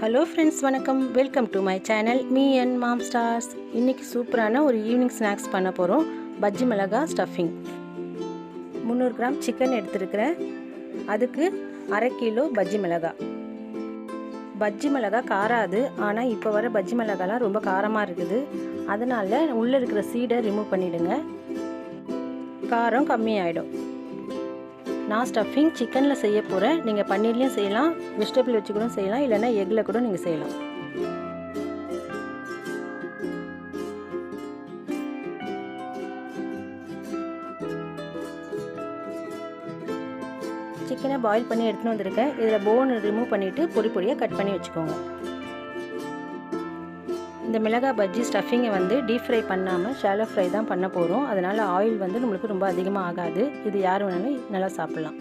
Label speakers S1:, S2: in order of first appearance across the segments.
S1: Hello friends, வணக்கம். Welcome to my channel me and mom stars. இன்றைக்கி சூப்பரான ஒரு ஈவினிங் ஸ்நாக்ஸ் பண்ண போகிறோம். பஜ்ஜி மிளகா ஸ்டஃபிங். 300 கிராம் சிக்கன் எடுத்துருக்கிறேன். அதுக்கு அரை கிலோ பஜ்ஜி மிளகா. பஜ்ஜி மிளகா காராது, ஆனால் இப்போ வர பஜ்ஜி மிளகாலாம் ரொம்ப காரமாக இருக்குது. அதனால் உள்ளே இருக்கிற சீடை ரிமூவ் பண்ணிவிடுங்க, காரம் கம்மியாயிடும். நான் ஸ்டஃபிங் சிக்கனில் செய்ய போகிறேன். நீங்கள் பன்னீர்லேயும் செய்யலாம், வெஜிடபிள் வச்சு கூட செய்யலாம், இல்லைன்னா எக்கில் கூட நீங்கள் செய்யலாம். சிக்கனை பாயில் பண்ணி எடுத்துகிட்டு வந்திருக்கேன். இதில் போன் ரிமூவ் பண்ணிவிட்டு பொடி பொடியாக கட் பண்ணி வச்சுக்கோங்க. இந்த மிளகா பஜ்ஜி ஸ்டஃபிங்கை டீப் ஃப்ரை பண்ணாமல் ஷாலோ ஃப்ரை தான் பண்ண போகிறோம். அதனால் ஆயில் நம்மளுக்கு ரொம்ப அதிகமாக ஆகாது. இது யார் வேணாலும் நல்லா சாப்பிட்லாம்.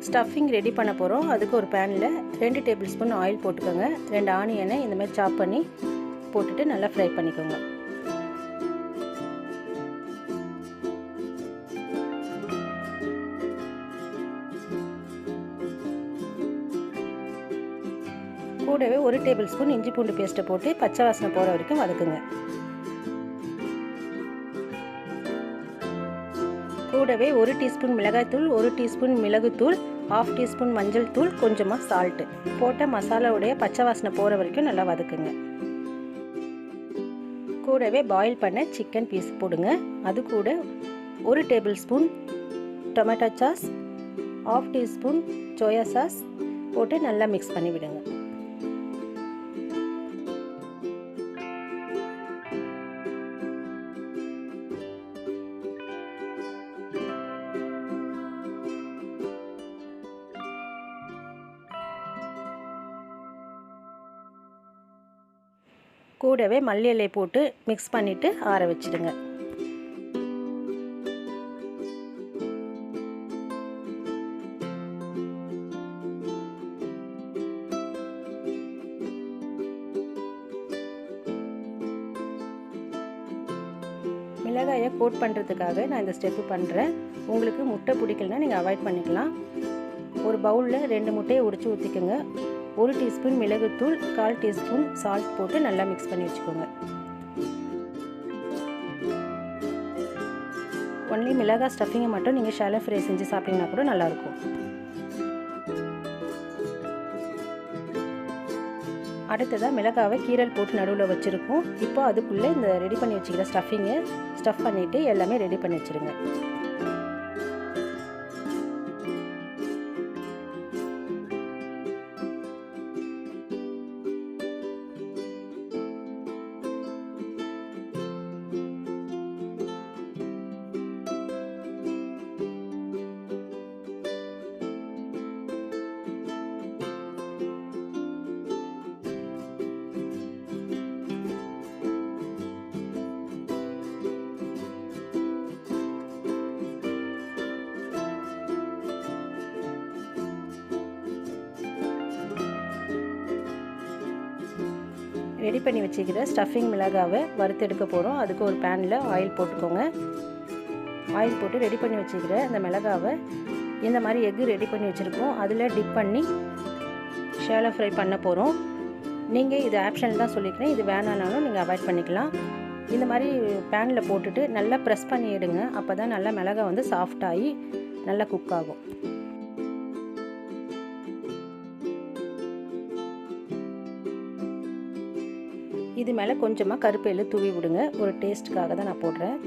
S1: ஸ்டஃபிங் ரெடி பண்ண போகிறோம். அதுக்கு ஒரு பேனில் 2 டேபிள் ஸ்பூன் ஆயில் போட்டுக்கோங்க. 2 ஆனியனை இந்த மாதிரி சாப் பண்ணி போட்டுட்டு நல்லா ஃப்ரை பண்ணிக்கோங்க. கூடவே 1 டேபிள் ஸ்பூன் இஞ்சி பூண்டு பேஸ்ட்டை போட்டு பச்சை வாசனை போகிற வரைக்கும் வதக்குங்க. கூடவே 1 டீஸ்பூன் மிளகாய்த்தூள், 1 டீஸ்பூன் மிளகுத்தூள், 1/2 டீஸ்பூன் மஞ்சள் தூள், கொஞ்சமாக சால்ட்டு போட்ட மசாலாவுடைய பச்சை வாசனை போகிற வரைக்கும் நல்லா வதக்குங்க. கூடவே பாயில் பண்ண சிக்கன் பீஸ் போடுங்க. அது கூட 1 table spoon tomato sauce, 1/2 teaspoon soya sauce போட்டு நல்லா மிக்ஸ் பண்ணி விடுங்க. கூடவே மல்லி இலை போட்டு மிக்ஸ் பண்ணிவிட்டு ஆற வச்சிடுங்க. மிளகாயை கோட் பண்ணுறதுக்காக நான் இந்த ஸ்டெப்பு பண்ணுறேன். உங்களுக்கு முட்டை பிடிக்கலனா நீங்கள் அவாய்ட் பண்ணிக்கலாம். ஒரு பவுலில் 2 முட்டையை உடைச்சி ஊற்றிக்கோங்க. 1 டீஸ்பூன் மிளகுத்தூள், 1/4 டீஸ்பூன் சால்ட் போட்டு நல்லா மிக்ஸ் பண்ணி வச்சுக்கோங்க. ஒன்லி மிளகாய் ஸ்டஃபிங்கை மட்டும் நீங்கள் ஷாலோ ஃப்ரை செஞ்சு சாப்பிட்டீங்கன்னா கூட நல்லாயிருக்கும். அடுத்ததாக மிளகாவை கீரல் போட்டு நடுவில் வச்சுருக்கோம். இப்போ அதுக்குள்ளே இந்த ரெடி பண்ணி வச்சுக்கிற ஸ்டஃபிங்கை ஸ்டஃப் பண்ணிவிட்டு எல்லாமே ரெடி பண்ணி வச்சுருங்க. ரெடி பண்ணி வச்சுக்கிற ஸ்டஃபிங் மிளகாவை வறுத்தெடுக்க போகிறோம். அதுக்கு ஒரு பேனில் ஆயில் போட்டுக்கோங்க. ஆயில் போட்டு ரெடி பண்ணி வச்சுக்கிற அந்த மிளகாவை இந்த மாதிரி எக்கு ரெடி பண்ணி வச்சுருக்கோம் அதில் டிப் பண்ணி ஷாலோ ஃப்ரை பண்ண போகிறோம். நீங்கள் இது ஆப்ஷன் தான் சொல்லிக்கிறேன், இது வேணானாலும் நீங்கள் அவாய்ட் பண்ணிக்கலாம். இந்த மாதிரி பேனில் போட்டுட்டு நல்லா ப்ரெஸ் பண்ணி எடுங்க. அப்போ தான் நல்லா மிளகா சாஃப்டாகி நல்லா குக் ஆகும். இது மேலே கொஞ்சமாக கருப்பு எள்ளு தூவி விடுங்க. ஒரு டேஸ்ட்டுக்காக தான் நான் போடுறேன்.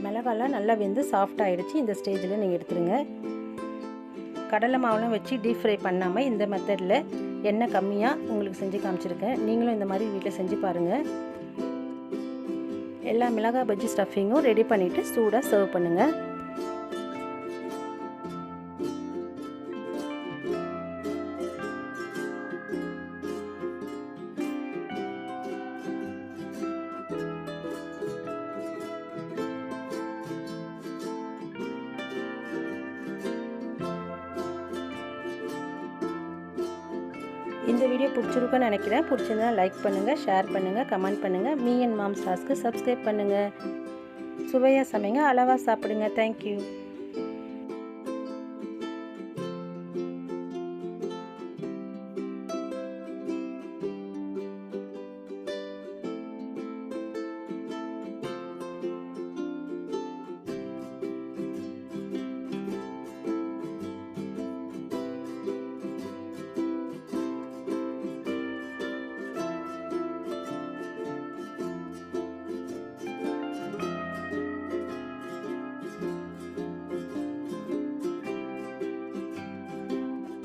S1: மிளகாலாம் நல்லா வெந்து சாஃப்ட் ஆகிடுச்சு. இந்த ஸ்டேஜில் நீங்கள் எடுத்துருங்க. கடலை மாவுலாம் வச்சு டீப் ஃப்ரை பண்ணாமல் இந்த மெத்தடில் எண்ணெய் கம்மியாக உங்களுக்கு செஞ்சு காமிச்சிருக்கேன். நீங்களும் இந்த மாதிரி வீட்டில் செஞ்சு பாருங்கள். எல்லா மிளகாய் பஜ்ஜி ஸ்டஃபிங்கும் ரெடி பண்ணிவிட்டு சூடாக சர்வ் பண்ணுங்கள். இந்த வீடியோ பிடிச்சிருக்குன்னு நினைக்கிறேன். பிடிச்சிருந்தா லைக் பண்ணுங்கள், ஷேர் பண்ணுங்கள், கமெண்ட் பண்ணுங்கள். மீ அண்ட் மாம் ஸ்டார்ஸ்க்கு சப்ஸ்கிரைப் பண்ணுங்கள். சுவையாக சமைங்க, அளவாக சாப்பிடுங்க. தேங்க்யூ.